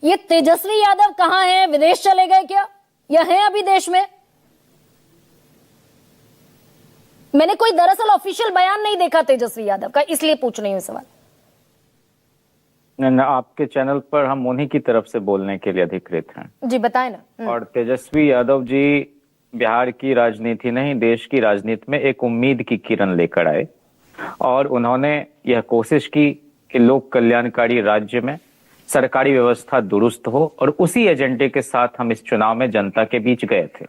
ये तेजस्वी यादव कहाँ हैं? विदेश चले गए क्या या हैं अभी देश में? मैंने कोई दरअसल ऑफिशियल बयान नहीं देखा तेजस्वी यादव का, इसलिए पूछ रही हूँ सवाल। न, आपके चैनल पर हम उन्हीं की तरफ से बोलने के लिए अधिकृत हैं। जी बताएं ना। और तेजस्वी यादव जी बिहार की राजनीति नहीं, देश की राजनीति में एक उम्मीद की किरण लेकर आए और उन्होंने यह कोशिश की कि लोक कल्याणकारी राज्य में सरकारी व्यवस्था दुरुस्त हो, और उसी एजेंडे के साथ हम इस चुनाव में जनता के बीच गए थे।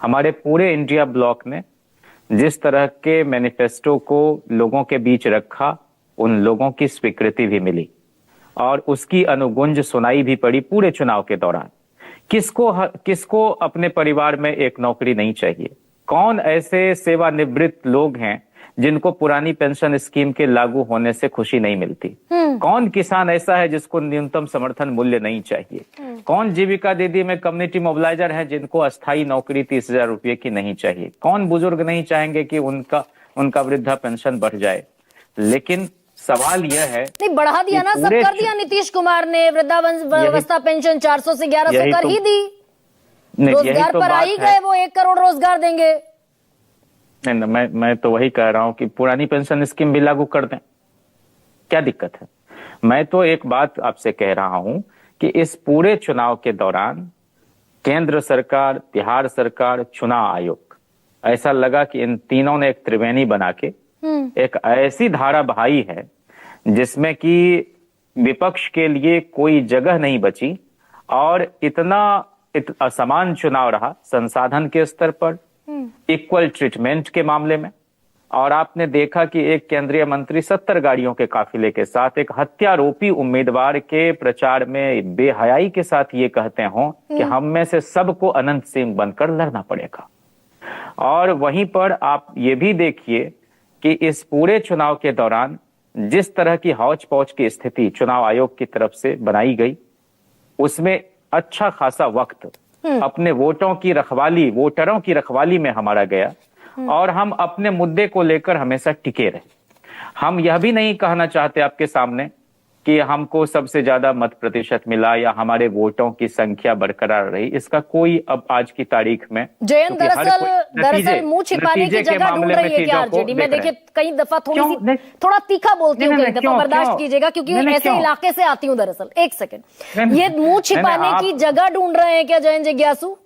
हमारे पूरे इंडिया ब्लॉक ने जिस तरह के मैनिफेस्टो को लोगों के बीच रखा, उन लोगों की स्वीकृति भी मिली और उसकी अनुगुंज सुनाई भी पड़ी पूरे चुनाव के दौरान। किसको अपने परिवार में एक नौकरी नहीं चाहिए? कौन ऐसे सेवानिवृत्त लोग हैं जिनको पुरानी पेंशन स्कीम के लागू होने से खुशी नहीं मिलती? कौन किसान ऐसा है जिसको न्यूनतम समर्थन मूल्य नहीं चाहिए? कौन जीविका दीदी में कम्युनिटी मोबिलाइजर है जिनको अस्थायी नौकरी 30,000 रुपये की नहीं चाहिए? कौन बुजुर्ग नहीं चाहेंगे कि उनका वृद्धा पेंशन बढ़ जाए? लेकिन सवाल यह है, नहीं बढ़ा दिया ना, सब कर दिया नीतीश कुमार ने। वृद्धावस्था पेंशन 400 से 1100 कर ही दी। रोजगार पर आ ही गए, वो 1 करोड़ रोजगार देंगे। नहीं, मैं तो वही कह रहा हूं कि पुरानी पेंशन स्कीम भी लागू कर दें, क्या दिक्कत है? मैं तो एक बात आपसे कह रहा हूं कि इस पूरे चुनाव के दौरान केंद्र सरकार, बिहार सरकार, चुनाव आयोग, ऐसा लगा कि इन तीनों ने एक त्रिवेणी बना के एक ऐसी धारा बहाई है जिसमें कि विपक्ष के लिए कोई जगह नहीं बची, और इतना असमान चुनाव रहा संसाधन के स्तर पर, इक्वल ट्रीटमेंट के मामले में। और आपने देखा कि एक केंद्रीय मंत्री 70 गाड़ियों के काफिले के साथ एक हत्यारोपी उम्मीदवार के प्रचार में बेहयाई के साथ ये कहते हों कि हम में से सबको अनंत सिंह बनकर लड़ना पड़ेगा। और वहीं पर आप ये भी देखिए कि इस पूरे चुनाव के दौरान जिस तरह की हौच पौच की स्थिति चुनाव आयोग की तरफ से बनाई गई, उसमें अच्छा खासा वक्त अपने वोटरों की रखवाली में हमारा गया, और हम अपने मुद्दे को लेकर हमेशा टिके रहे। हम यह भी नहीं कहना चाहते आपके सामने कि हमको सबसे ज्यादा मत प्रतिशत मिला या हमारे वोटों की संख्या बरकरार रही, इसका कोई अब आज की तारीख में जयंत दरअसल मुंह छिपाने की जगह ढूंढ रही है क्या आरजेडी में? देखिए कई दफा थोड़ा तीखा बोलती हूँ, कई दफा बर्दाश्त कीजिएगा क्योंकि ऐसे इलाके से आती हूँ। दरअसल एक सेकंड, ये मुंह छिपाने की जगह ढूंढ रहे हैं क्या जयंत जिज्ञासु?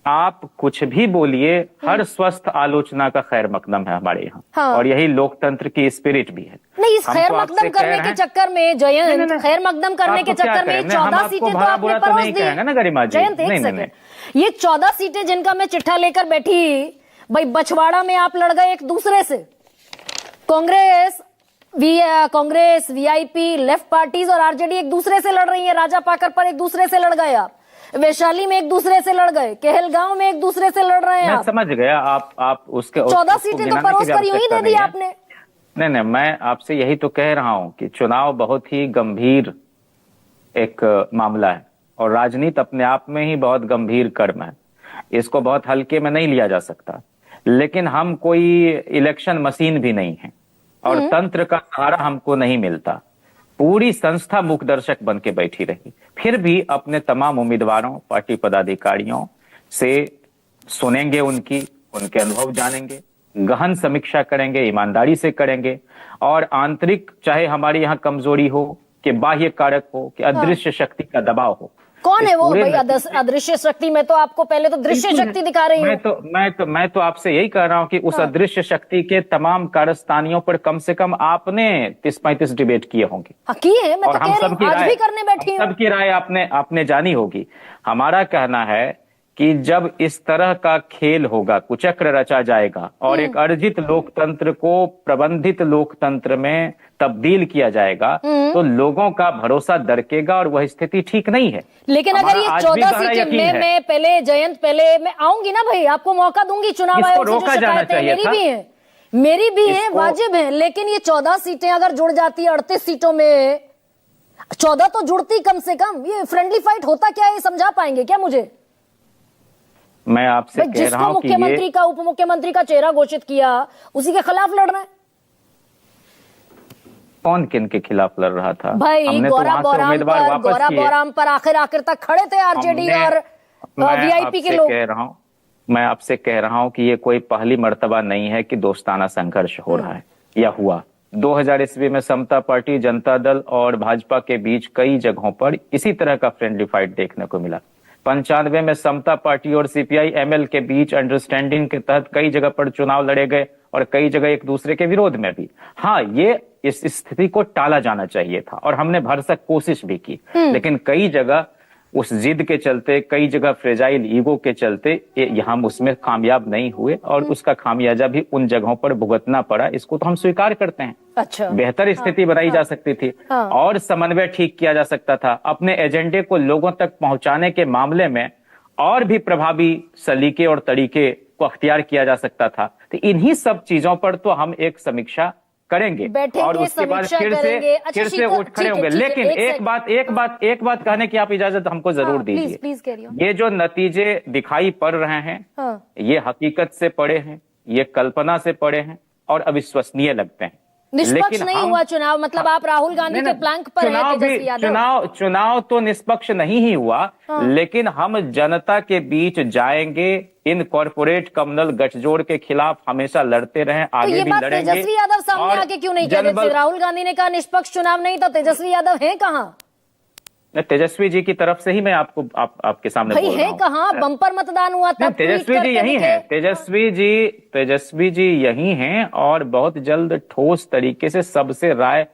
आप कुछ भी बोलिए, हर स्वस्थ आलोचना का खैर मकदम है हमारे यहाँ। हाँ। और यही लोकतंत्र की स्पिरिट भी है। नहीं, इस खैर मकदम करने के चक्कर में जयंत, खैर मकदम करने के चक्कर में 14 सीटें तो आपने परोस दी ना जयंत। एक सेकंड, ये 14 सीटें जिनका मैं चिट्ठा लेकर बैठी, भाई बछवाड़ा में आप लड़ गए एक दूसरे से। कांग्रेस, वीआईपी, लेफ्ट पार्टीज और आरजेडी एक दूसरे से लड़ रही है। राजा पाकर पर एक दूसरे से लड़ गए आप, वैशाली में एक दूसरे से लड़ गए, कहलगांव में एक दूसरे से लड़ रहे हैं आप। समझ गया। आप उसके 14 सीटें तो परोस कर यूं ही दे दी आपने। नहीं, मैं आपसे यही तो कह रहा हूं कि चुनाव बहुत ही गंभीर एक मामला है और राजनीति अपने आप में ही बहुत गंभीर कर्म है। इसको बहुत हल्के में नहीं लिया जा सकता। लेकिन हम कोई इलेक्शन मशीन भी नहीं है और तंत्र का सहारा हमको नहीं मिलता। पूरी संस्था मूक दर्शक बन के बैठी रही, फिर भी अपने तमाम उम्मीदवारों, पार्टी पदाधिकारियों से सुनेंगे, उनके अनुभव जानेंगे, गहन समीक्षा करेंगे, ईमानदारी से करेंगे। और आंतरिक, चाहे हमारी यहाँ कमजोरी हो कि बाह्य कारक हो कि अदृश्य शक्ति का दबाव हो। कौन है वो भाई अदृश्य शक्ति? में तो आपको पहले तो दृश्य शक्ति दिखा रही हूं। मैं तो आपसे यही कह रहा हूं कि उस अदृश्य शक्ति के तमाम कारस्तानियों पर कम से कम आपने 30-35 डिबेट किए होंगे। किए, मैं तो कह रही हूं, आज भी करने बैठी हूं। सबकी राय आपने जानी होगी। हमारा कहना है कि जब इस तरह का खेल होगा, कुचक्र रचा जाएगा और एक अर्जित लोकतंत्र को प्रबंधित लोकतंत्र में तब्दील किया जाएगा, तो लोगों का भरोसा दरकेगा और वह स्थिति ठीक नहीं है। लेकिन अगर ये 14 सीटें मैं पहले जयंत, पहले मैं आऊंगी ना भाई, आपको मौका दूंगी। चुनाव आयोग से जो शिकायतें मेरी भी है, वाजिब है। लेकिन ये 14 सीटें अगर जुड़ जाती है 38 सीटों में, 14 तो जुड़ती कम से कम, ये फ्रेंडली फाइट होता क्या है, ये समझा पाएंगे क्या मुझे? मैं आपसे कह रहा हूं कि मुख्यमंत्री का, उप मुख्यमंत्री का चेहरा घोषित किया, उसी के खिलाफ लड़ना है। कौन किन के खिलाफ लड़ रहा था? भाई हमने तो गौरा वहां से उम्मीदवार वापस किए। बोराम पर आखिर तक खड़े थे आरजेडी और वीआईपी के लोग। मैं आपसे कह रहा हूं कि ये कोई पहली मर्तबा नहीं है कि दोस्ताना संघर्ष हो रहा है या हुआ। 2000 ईस्वी में समता पार्टी, जनता दल और भाजपा के बीच कई जगहों पर इसी तरह का फ्रेंडली फाइट देखने को मिला। 95 में समता पार्टी और सीपीआई एमएल के बीच अंडरस्टैंडिंग के तहत कई जगह पर चुनाव लड़े गए और कई जगह एक दूसरे के विरोध में भी। हाँ, ये इस स्थिति को टाला जाना चाहिए था और हमने भरसक कोशिश भी की, लेकिन कई जगह उस जिद के चलते, कई जगह फ्रेजाइल ईगो के चलते हम उसमें कामयाब नहीं हुए और उसका खामियाजा भी उन जगहों पर भुगतना पड़ा। इसको तो हम स्वीकार करते हैं। अच्छा, बेहतर स्थिति बनाई जा सकती थी और समन्वय ठीक किया जा सकता था। अपने एजेंडे को लोगों तक पहुंचाने के मामले में और भी प्रभावी सलीके और तरीके को अख्तियार किया जा सकता था। तो इन्हीं सब चीजों पर तो हम एक समीक्षा करेंगे और उसके बाद फिर से उठ खड़े होंगे। लेकिन एक बात कहने की आप इजाजत हमको जरूर दीजिए। प्लीज ये जो नतीजे दिखाई पड़ रहे हैं, ये हकीकत से पड़े हैं, ये कल्पना से पड़े हैं और अविश्वसनीय लगते हैं। निष्पक्ष नहीं हुआ चुनाव, मतलब आप राहुल गांधी के प्लैंक पर हैं तेजस्वी यादव। चुनाव तो निष्पक्ष नहीं ही हुआ, लेकिन हम जनता के बीच जाएंगे। इन कॉर्पोरेट कम्युनल गठजोड़ के खिलाफ हमेशा लड़ते रहे, आगे भी लड़ेंगे। तेजस्वी यादव सामने आके क्यों नहीं कह? राहुल गांधी ने कहा निष्पक्ष चुनाव नहीं था, तेजस्वी यादव हैं कहाँ? तेजस्वी जी की तरफ से ही मैं आपके सामने बोल रहा हूं। कहाँ बंपर मतदान हुआ था? तेजस्वी जी यही हैं। तेजस्वी जी यही हैं और बहुत जल्द ठोस तरीके से सबसे राय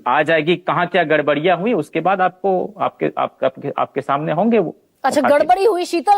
आ जाएगी। कहाँ क्या गड़बड़ियां हुई उसके बाद आपके सामने होंगे वो। अच्छा, गड़बड़ी हुई शीतल